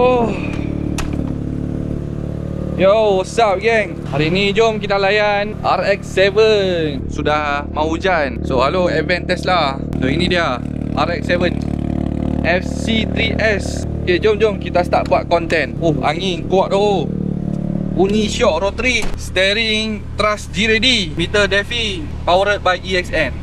Oh. Yo, what's up geng? Hari ni jom kita layan RX-7. Sudah mau hujan. So, halo event Tesla. So, ini dia RX-7 FC3S. Okay, jom kita start buat konten. Oh, angin kuat tu. Bunyi shock rotary. Steering thrust G-ready. Meter DeFi. Powered by EXN.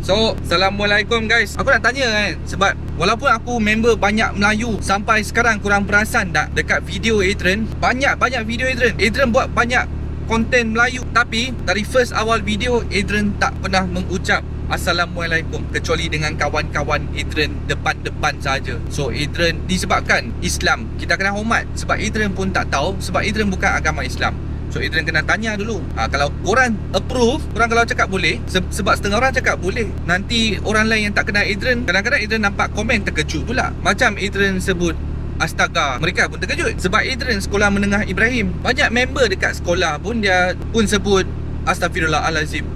So, Assalamualaikum guys. Aku nak tanya kan, sebab walaupun aku member banyak Melayu, sampai sekarang korang perasan tak dekat video Adrian, banyak video Adrian buat banyak konten Melayu, tapi dari first awal video Adrian tak pernah mengucap Assalamualaikum kecuali dengan kawan-kawan Adrian depan-depan saja. So Adrian disebabkan Islam, kita kena hormat. Sebab Adrian pun tak tahu, sebab Adrian bukan agama Islam. So Adrian kena tanya dulu. Kalau korang approve, korang kalau cakap boleh, sebab setengah orang cakap boleh, nanti orang lain yang tak kenal Adrian, kadang-kadang Adrian nampak komen terkejut pula. Macam Adrian sebut astaga, mereka pun terkejut. Sebab Adrian sekolah menengah Ibrahim, banyak member dekat sekolah pun dia pun sebut Astaghfirullahalazim.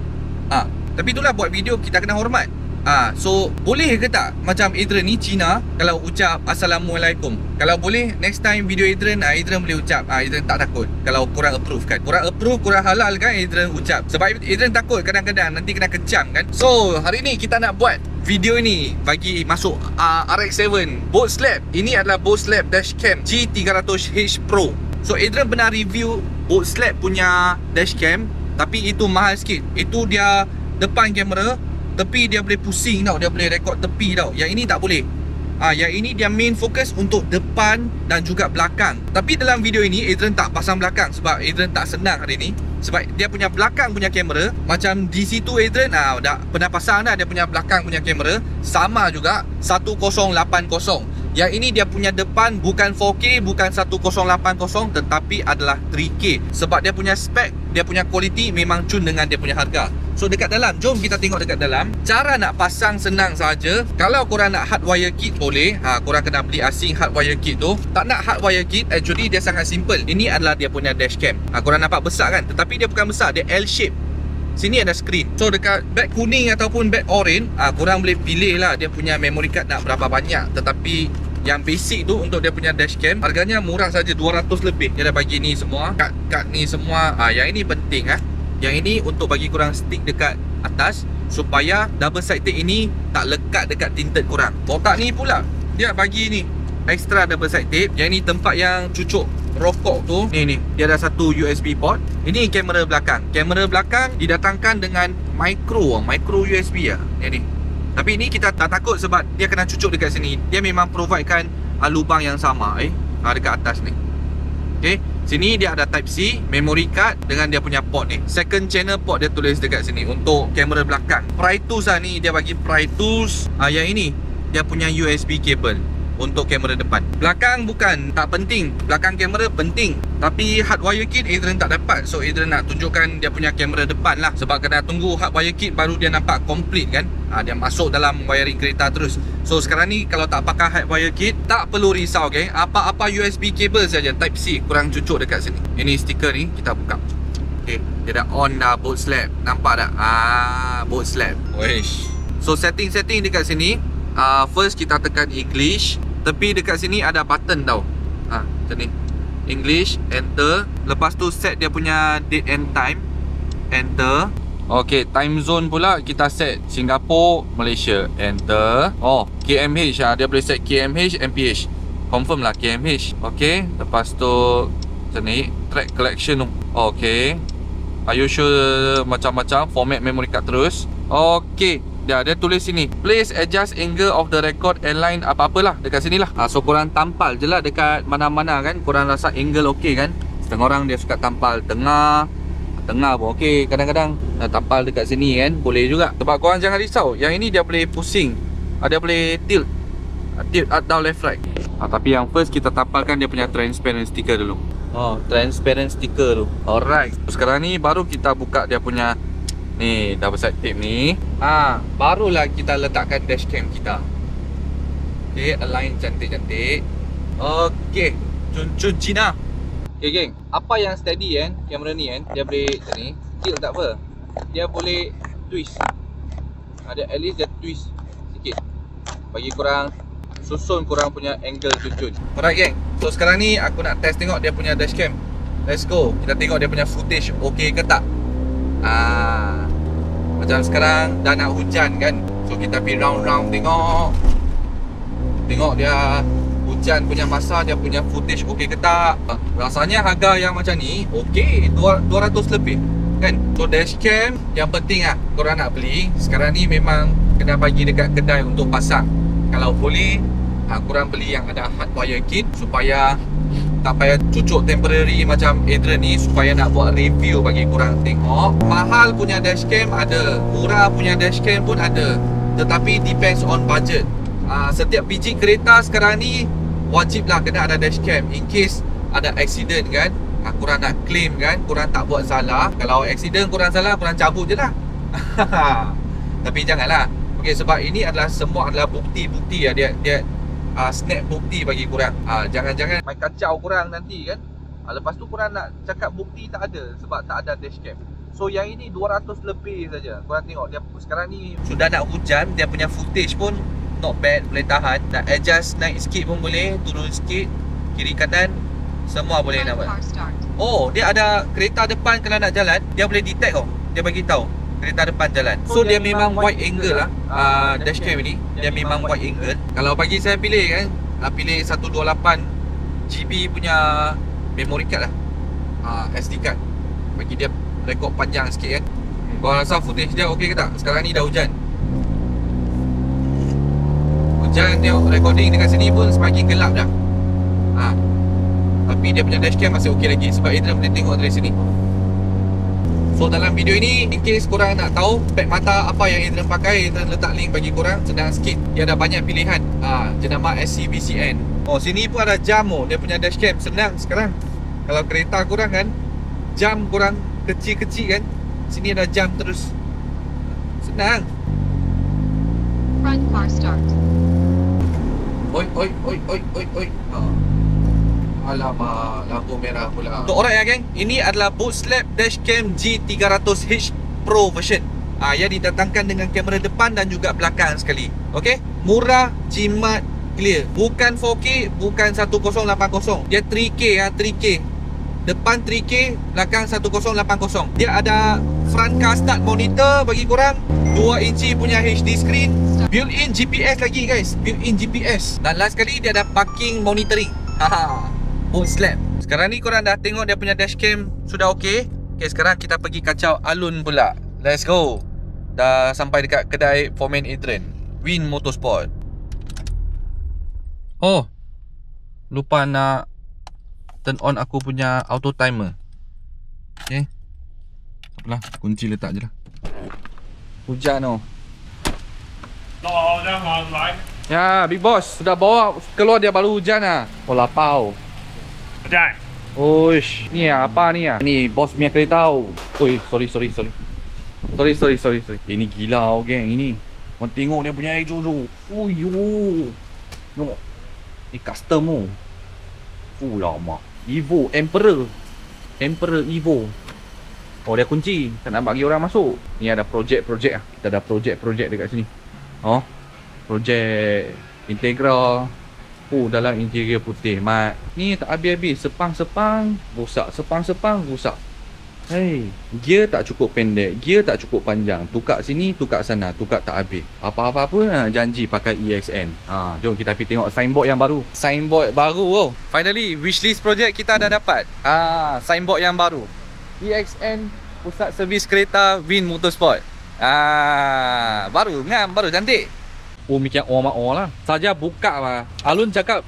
Tapi itulah, buat video kita kena hormat. So boleh ke tak macam Adrian ni Cina kalau ucap Assalamualaikum? Kalau boleh, next time video Adrian, Adrian boleh ucap. Adrian tak takut kalau korang approve kan. Korang approve, korang halal kan, Adrian ucap. Sebab Adrian takut kadang-kadang nanti kena kecam kan. So hari ni kita nak buat video ni bagi masuk RX-7 boat slab. Ini adalah boat slab dashcam G300H Pro. So Adrian pernah review boat slab punya dashcam, tapi itu mahal sikit. Itu dia depan kamera, tepi dia boleh pusing tau, dia boleh rekod tepi tau. Yang ini tak boleh. Yang ini dia main fokus untuk depan dan juga belakang. Tapi dalam video ini Adrian tak pasang belakang sebab Adrian tak senang hari ni. Sebab dia punya belakang punya kamera, macam di situ Adrian dah pernah pasang dah dia punya belakang punya kamera, sama juga 1080. Yang ini dia punya depan bukan 4K, bukan 1080, tetapi adalah 3K. Sebab dia punya spek, dia punya quality memang cun dengan dia punya harga. So dekat dalam, jom kita tengok dekat dalam. Cara nak pasang senang saja. Kalau korang nak hardwire kit boleh. Korang kena beli asing hardwire kit tu. Tak nak hardwire kit, actually dia sangat simple. Ini adalah dia punya dashcam. Korang nampak besar kan? Tetapi dia bukan besar, dia L shape. Sini ada screen. So dekat beg kuning ataupun beg orange, korang boleh pilih lah dia punya memory card nak berapa banyak. Tetapi yang basic tu untuk dia punya dashcam, harganya murah saja, 200 lebih. Dia dah bagi ni semua, kad ni semua. Yang ini penting Yang ini untuk bagi korang stick dekat atas, supaya double side tape ini tak lekat dekat tinted korang. Kotak ni pula dia bagi ni extra double side tape. Yang ni tempat yang cucuk rokok tu. Ni dia ada satu USB port. Ini kamera belakang. Kamera belakang didatangkan dengan micro USB lah. Ni. Tapi ni kita tak takut sebab dia kena cucuk dekat sini. Dia memang providekan lubang yang sama dekat atas ni. Okay, sini dia ada type C, memory card dengan dia punya port ni. Second channel port dia tulis dekat sini untuk kamera belakang. Pry tools ni dia bagi pry tools. Yang ini dia punya USB cable untuk kamera depan. Belakang bukan tak penting, belakang kamera penting. Tapi hardwire kit Adrian tak dapat. So Adrian nak tunjukkan dia punya kamera depan lah. Sebab kena tunggu hardwire kit baru dia nampak complete kan. Dia masuk dalam wiring kereta terus. So sekarang ni kalau tak pakai hardwire kit, tak perlu risau geng. Apa-apa USB cable saja type C kurang cucuk dekat sini. Ini stiker ni kita buka. Okay, dia dah on dah boat slab. Nampak tak? Boat slab. Wesh. So setting dekat sini. First kita tekan English. Tepi dekat sini ada button tau. Macam ni. English, enter. Lepas tu set dia punya date and time. Enter. Okay, time zone pula kita set Singapore, Malaysia. Enter. KMH dia boleh set KMH, MPH. Confirm lah KMH. Okay, lepas tu macam ni, track collection tu. Okay, are you sure? Macam-macam format memory card terus. Okay, dia tulis sini, please adjust angle of the record align apa-apalah dekat sini lah. So korang tampal je lah dekat mana-mana kan. Korang rasa angle okey kan. Setengah orang dia suka tampal tengah pun okey. Kadang-kadang tampal dekat sini kan, boleh juga. Sebab korang jangan risau, yang ini dia boleh pusing, dia boleh tilt up, down, left, right. Tapi yang first kita tampalkan dia punya transparent sticker dulu. Transparent sticker tu. Alright, sekarang ni baru kita buka dia punya ni double side tape ni. Barulah kita letakkan dashcam kita. Okay, align cantik-cantik. Okay, cun Cina. Okay geng, apa yang steady kan, kamera ni kan, dia boleh macam ni, tilt tak apa, dia boleh twist. At least dia twist sikit bagi korang susun korang punya angle cucun. Alright geng, so sekarang ni aku nak test tengok dia punya dashcam. Let's go, kita tengok dia punya footage okey ke tak. Macam sekarang dah nak hujan kan, so kita pergi round-round tengok dia hujan punya masa, dia punya footage okey ke tak. Rasanya harga yang macam ni okey, 200 lebih kan. So dashcam yang penting lah korang nak beli sekarang ni memang kena bagi dekat kedai untuk pasang. Kalau boleh korang beli yang ada hardwire kit supaya tak payah cucuk temporary macam Adrian ni, supaya nak buat review bagi korang tengok. Mahal punya dashcam ada, murah punya dashcam pun ada, tetapi depends on budget. Setiap biji kereta sekarang ni wajiblah kena ada dashcam in case ada accident kan. Korang nak claim kan, korang tak buat salah. Kalau accident korang salah, korang cabut je lah. Tapi janganlah. Okay, sebab ini adalah semua adalah bukti-bukti ya. Dia snap bukti bagi korang. Jangan-jangan main kacau korang nanti kan. Lepas tu korang nak cakap bukti tak ada sebab tak ada dashcam. So yang ini 200 lebih saja. Korang tengok dia sekarang ni sudah nak hujan, dia punya footage pun not bad, boleh tahan. Nak adjust naik sikit pun boleh, turun sikit, kiri kanan semua boleh nak buat. Oh, dia ada kereta depan kalau nak jalan, dia boleh detect dia bagi tahu kereta depan jalan. So dia memang wide angle lah. Dashcam ni dia memang wide angle. Kalau bagi saya pilih kan, pilih 128 GB punya memory card lah, SD card, bagi dia rekod panjang sikit kan. Korang rasa footage dia okey ke tak? Sekarang ni dah hujan. Hujan, tengok recording dekat sini pun semakin gelap dah. Tapi dia punya dashcam masih okey lagi sebab Adrian boleh tengok dari sini. So dalam video ini, in case korang nak tahu spek mata apa yang Adrian pakai, Adrian letak link bagi korang, senang sikit. Dia ada banyak pilihan. Jenama SCBCN. Oh, sini pun ada jam dia punya dashcam. Senang sekarang. Kalau kereta korang kan, jam korang kecil-kecil kan, sini ada jam terus. Senang. Front car start. Oi. Alamak, lampu merah pula. Untuk orang ya geng, ini adalah Boot Slap Dashcam G300H Pro version, yang didatangkan dengan kamera depan dan juga belakang sekali. Okey, murah, jimat, clear. Bukan 4K, bukan 1080. Dia 3K 3K. Depan 3K, belakang 1080. Dia ada front car start monitor bagi korang, 2 inci punya HD screen, built-in GPS lagi guys, built-in GPS. Dan last sekali dia ada parking monitoring. Boot Slap. Sekarang ni korang dah tengok dia punya dashcam sudah okey. Okay, sekarang kita pergi kacau alun pula. Let's go. Dah sampai dekat kedai Foreman Adrian, Win Motorsport. Oh, lupa nak turn on aku punya auto timer. Okay, apalah, kunci letak je lah. Hujan Ya, Big Boss sudah bawa keluar, dia baru hujan lah. Oh, lapau. Hujan. Oish, ni apa ni ah? Ni bos punya kereta. Oi, sorry. Sorry. Ini gila geng ini. Kau tengok dia punya hijau tu. Uyo. No. Ni custom lama. Evo Emperor Evo. Oh, dia kunci. Tak nak bagi orang masuk. Ni ada projek lah. Kita ada projek dekat sini. Oh, projek Integra. Oh, dalam interior putih mat. Ni tak habis-habis. Sepang-sepang rosak. Hey, gear tak cukup pendek, gear tak cukup panjang. Tukar sini, tukar sana, tukar tak habis. Apa-apa pun janji pakai EXN. Jom kita pergi tengok signboard yang baru. Signboard baru. Finally, wishlist project kita dah dapat. Signboard yang baru. EXN, Pusat Servis Kereta Win Motorsport. Baru ngam, baru cantik. Oh, mikir lah. Saja buka lah. Alun cakap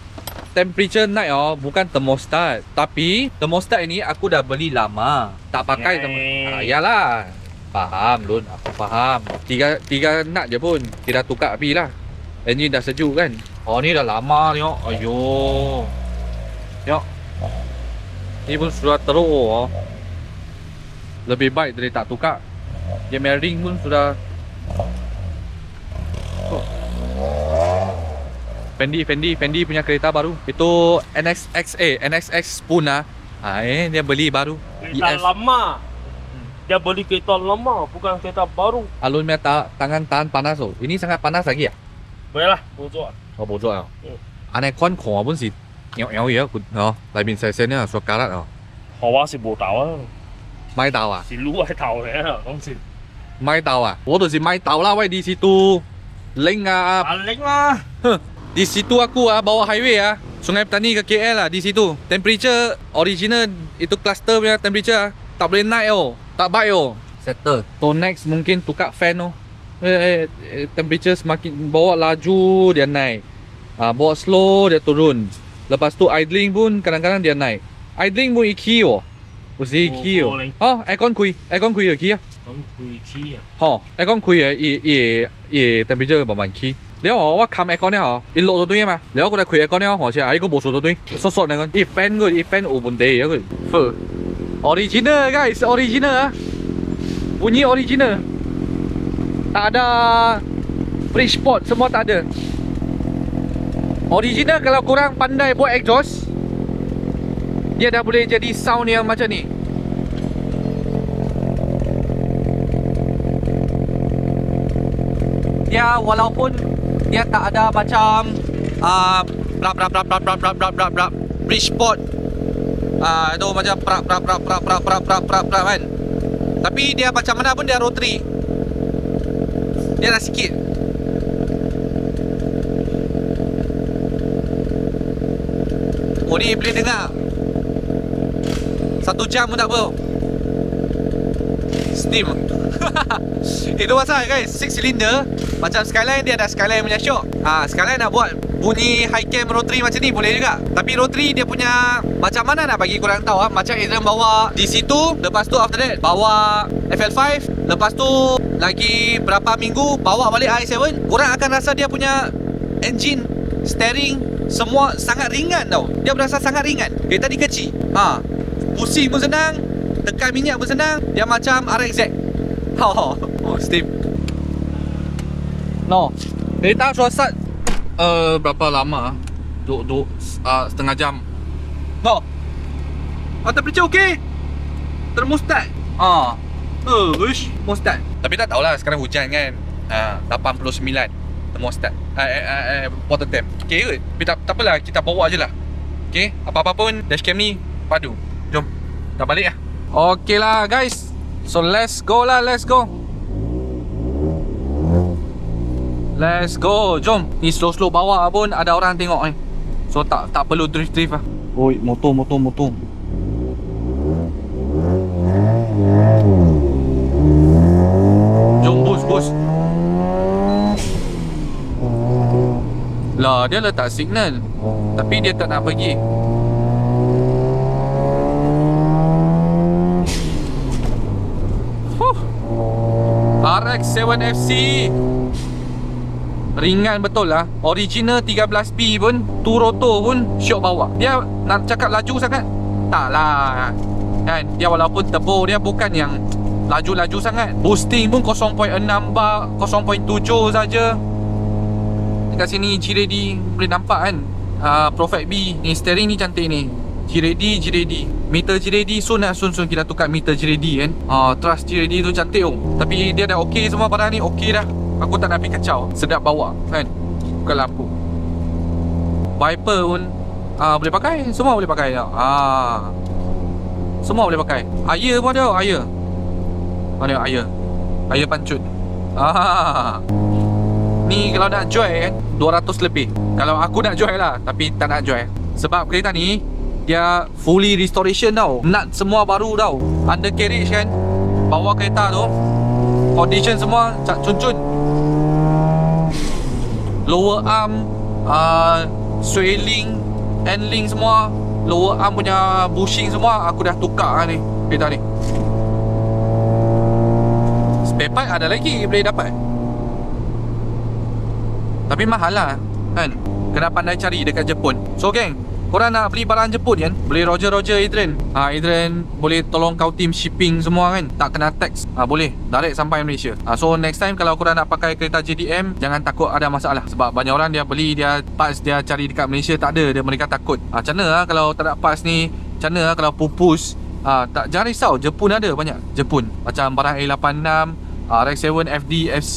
temperature night bukan thermostat. Tapi thermostat ini aku dah beli lama. Tak pakai yalah. Faham Lun, aku faham. Tiga nut je pun. Kita tukar api lah. Engine dah sejuk kan. Oh, ni dah lama tengok. Ayo. Tengok. Ni pun sudah teruk. Lebih baik dari tak tukar. Dia ring pun sudah. Fendi punya kereta baru. Itu NXX pun dia beli baru. Kereta lama. Dia beli kereta lama, bukan kereta baru. Alun punya tangan tahan panas Ini sangat panas lagi ya? Boleh lah, bocor. 哦，冇咗啊。嗯。尼看看本是搖嘢哦，裏面細聲咧，塑膠哦。荷話是無豆啊，買豆啊？是滷係豆嚟啊，講先。買豆啊？我就是買豆lah, why di situ? Link ah. Balik lah. Di situ aku bawa highway Sungai Petani ke KL di situ. Temperature original itu cluster punya temperature tak boleh naik tak baik Settle. So next mungkin tukar fan temperature semakin bawa laju dia naik. Bawa slow dia turun. Lepas tu idling pun kadang-kadang dia naik. Idling pun iki不是iki aircon 開就起咁佢起aircon 開也 temperature 慢慢起。你我冚 aircon 咧一落到堆嘛，你我覺得開 aircon 咧好似係個冇數到堆，縮那個，一 fan 個有問題個。Original guys, original bunyi original. Tak ada bridge port, semua tak ada. Original kalau korang pandai buat exhaust, dia dah boleh jadi sound yang macam ni. Dia walaupun dia tak ada macam brap bridge port. Itu macam brap kan. Tapi dia macam mana pun dia rotary. Dia dah sikit. Oh ni boleh dengar 1 jam pun tak apa. Steam. Itu pasal guys, 6 cylinder. Macam Skyline dia ada Skyline punya shock. Skyline nak buat bunyi high cam rotary macam ni boleh juga. Tapi rotary dia punya macam mana nak bagi korang tahu macam Adrian bawa di situ, lepas tu after that bawa FL5, lepas tu lagi berapa minggu bawa balik i7, korang akan rasa dia punya engine, steering semua sangat ringan tau. Dia berasa sangat ringan. Kereta ni kecil. Pusing pun senang, tekan minyak pun senang. Dia macam RXZ. Steam. No. Kereta suasat berapa lama? Setengah jam. No. Temperature okey. Termostat. Termostat. Tapi tak tahulah sekarang hujan kan. 89 termostat. Water temp. Okey ke? Tapi tak apalah, kita bawa je lah. Okey, apa-apa pun dashcam ni padu. Jom, kita balik lah. Okey lah guys. So let's go lah, let's go. Let's go, jom. Ni slow-slow bawa pun ada orang tengok ni. So tak perlu drift-drift lah. Oi, motor. Jom bus. Lah, dia letak signal tapi dia tak nak pergi. RX-7FC ringan betul lah. Original 13B pun, Turoto pun syok bawa. Dia nak cakap laju sangat? Tak lah kan. Dia walaupun turbo dia bukan yang laju-laju sangat. Boosting pun 0.6 bar, 0.7 saja. Dekat sini G-Ready boleh nampak kan. Prophet B ni, steering ni cantik ni. G-Ready meter G-Ready soon kita tukar meter G-Ready kan. Trust G-Ready tu cantik tapi dia dah okey semua barang ni, okey dah. Aku tak nak pergi kacau. Sedap bawa kan. Bukan lampu. Wiper pun boleh pakai. Semua boleh pakai. Semua boleh pakai. Air pun ada. Mana air? Air pancut. Ni kalau nak joy kan 200 lebih. Kalau aku nak joy lah, tapi tak nak joy sebab kereta ni dia fully restoration tau. Nut semua baru tau. Undercarriage kan, bawa kereta tu condition semua cun-cun. Lower arm swelling, handling semua, lower arm punya bushing semua aku dah tukar ni kereta ni. Spare part ada lagi boleh dapat, tapi mahal lah kan. Kena pandai cari dekat Jepun. So geng, korang nak beli barang Jepun kan, boleh Roger Adrian. Adrian boleh tolong kau team shipping semua kan, tak kena tax. Boleh direct sampai Malaysia. So next time kalau korang nak pakai kereta JDM, jangan takut ada masalah. Sebab banyak orang dia beli, dia parts dia cari dekat Malaysia tak ada, mereka takut. Macam mana kalau tak ada parts ni, macam mana kalau pupus. Jangan risau, Jepun ada banyak. Jepun macam barang A86, RX-7, FD, FC,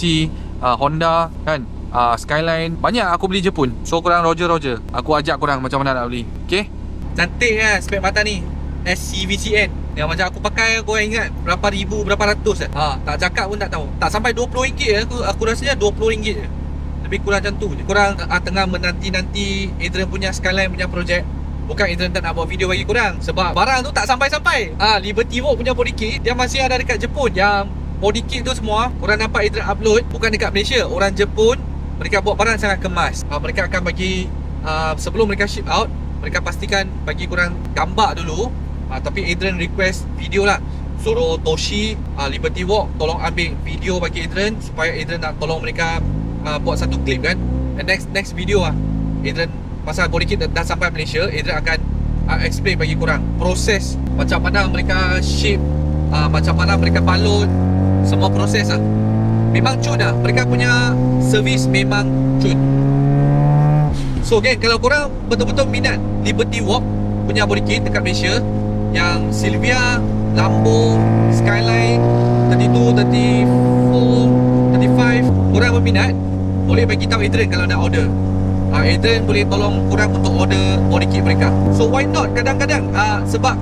Honda kan. Skyline. Banyak aku beli Jepun. So korang Roger. Aku ajak korang macam mana nak beli. Okay. Cantik kan spek mata ni. SCVCN. Yang macam aku pakai, korang ingat berapa ribu, berapa ratus tak cakap pun tak tahu. Tak sampai RM20 aku rasanya RM20 je. Lebih kurang macam tu je. Korang tengah menanti-nanti Adrian punya Skyline punya projek. Bukan Adrian tak nak buat video bagi korang, sebab barang tu tak sampai-sampai. Liberty Walk punya body kit dia masih ada dekat Jepun. Yang body kit tu semua korang nampak Adrian upload bukan dekat Malaysia. Orang Jepun, mereka buat barang sangat kemas. Mereka akan bagi sebelum mereka ship out, mereka pastikan bagi korang gambar dulu. Tapi Adrian request video lah. Suruh Toshi Liberty Walk tolong ambil video bagi Adrian, supaya Adrian nak tolong mereka buat satu clip kan. And next video Adrian pasal body kit dah sampai Malaysia, Adrian akan explain bagi korang proses macam mana mereka ship, macam mana mereka balut, semua proses memang cun mereka punya servis memang cun. So geng, kalau korang betul-betul minat Liberty Walk punya body kit dekat Malaysia, yang Silvia, Lambo, Skyline 32, 34, 35, korang berminat, boleh bagi tahu Adrian kalau nak order. Adrian boleh tolong korang untuk order body kit mereka. So why not? Kadang-kadang sebab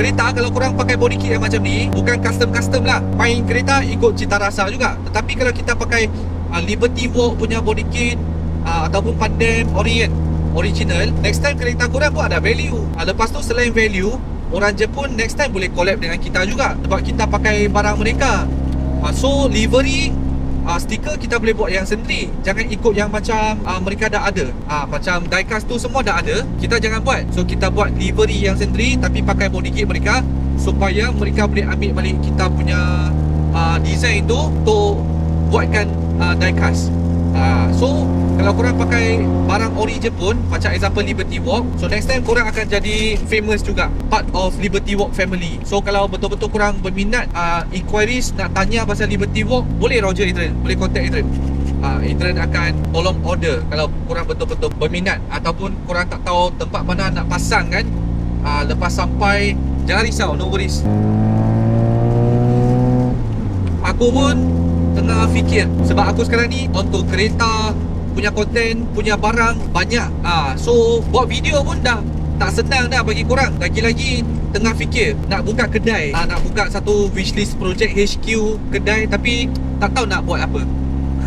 kereta kalau korang pakai body kit yang macam ni, bukan custom lah, main kereta ikut cita rasa juga. Tetapi kalau kita pakai Liberty Walk punya body kit ataupun Pandem original, next time kereta korang pun ada value. Lepas tu selain value, orang Jepun next time boleh collab dengan kita juga, sebab kita pakai barang mereka. So livery, stiker kita boleh buat yang sendiri. Jangan ikut yang macam mereka dah ada. Macam diecast tu semua dah ada, kita jangan buat. So kita buat livery yang sendiri, tapi pakai body kit mereka, supaya mereka boleh ambil balik kita punya design tu untuk buatkan diecast. So kalau korang pakai barang ori Jepun, macam example Liberty Walk, so next time korang akan jadi famous juga, part of Liberty Walk family. So kalau betul-betul korang berminat, inquiries nak tanya pasal Liberty Walk, boleh Roger Adrian, boleh contact Adrian. Adrian akan tolong order kalau korang betul-betul berminat, ataupun korang tak tahu tempat mana nak pasang kan. Lepas sampai, jangan risau, no worries. Aku pun tengah fikir, sebab aku sekarang ni untuk kereta punya konten, punya barang banyak. So buat video pun dah tak senang dah bagi korang. Lagi-lagi tengah fikir nak buka kedai, nak buka satu wishlist project HQ kedai, tapi tak tahu nak buat apa.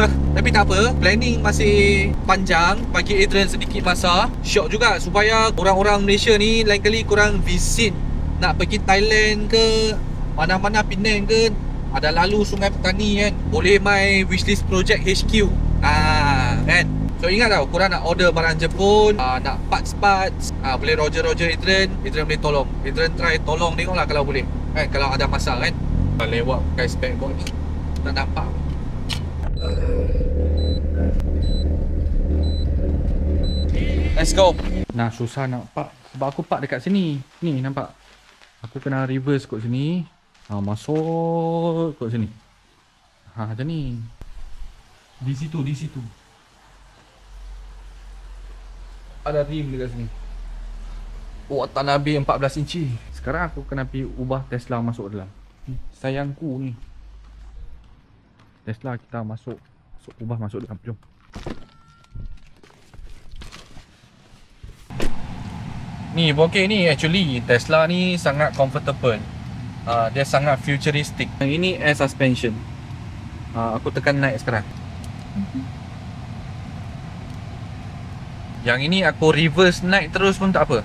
Tapi tak apa, planning masih panjang. Bagi Adrian sedikit masa, syok juga supaya orang-orang Malaysia ni lain kali korang visit, nak pergi Thailand ke mana-mana, Penang ke, ada lalu Sungai Petani kan, boleh mai wishlist project HQ kan. So ingat tau, korang nak order barang Jepun, nak parts, boleh Roger Adrian boleh tolong. Adrian try tolong, tengoklah kalau boleh kan, kalau ada masa kan. Lewat pakai spec board ni tak nampak. Let's go. Nah, susah nak park, sebab aku park dekat sini. Ni nampak, aku kena reverse kot sini, masuk kot sini. Macam ni. Di situ ada rim dekat sini. Tak nak ambil 14 inci. Sekarang aku kena pergi ubah Tesla masuk dalam. Sayangku ni, Tesla kita ubah masuk dalam. Jom. Ni bokeh ni, actually Tesla ni sangat comfortable. Dia sangat futuristic. Yang ini air suspension. Aku tekan naik sekarang. Yang ini aku reverse naik terus pun tak apa,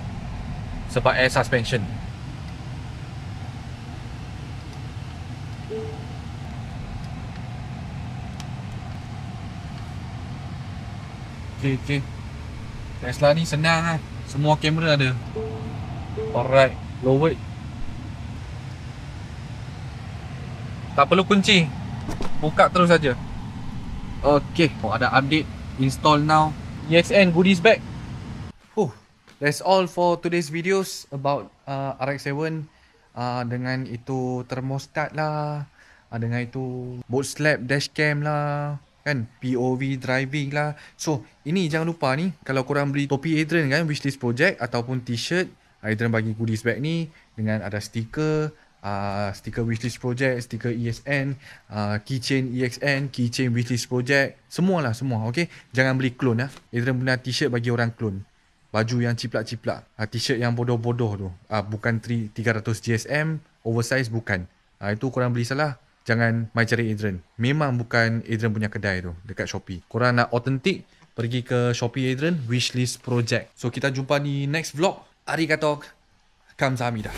sebab air suspension. Okay. Tesla ni senang lah, semua kamera ada. Alright, lowered. Tak perlu kunci, buka terus saja. Okay, ada update, install now. EXN goodies bag. That's all for today's videos about RX-7. Dengan itu thermostat lah, dengan itu boot slap dashcam lah kan, POV driving lah. So ini jangan lupa ni, kalau korang beli topi Adrian kan, wishlist project ataupun t-shirt, Adrian bagi goodies bag ni dengan ada stiker, Stiker wishlist project, stiker ESN, keychain EXN, keychain wishlist project, semualah semua. Okay, jangan beli clone ya. Adrian punya t-shirt bagi orang clone. Baju yang ciplak-ciplak, t-shirt yang bodoh-bodoh tu, bukan 300 GSM, oversize bukan. Itu korang beli salah. Jangan mai cari Adrian. Memang bukan Adrian punya kedai tu dekat Shopee. Korang nak authentic, pergi ke Shopee Adrian, wishlist project. So kita jumpa di next vlog. Arigatou. Kamsahamnida.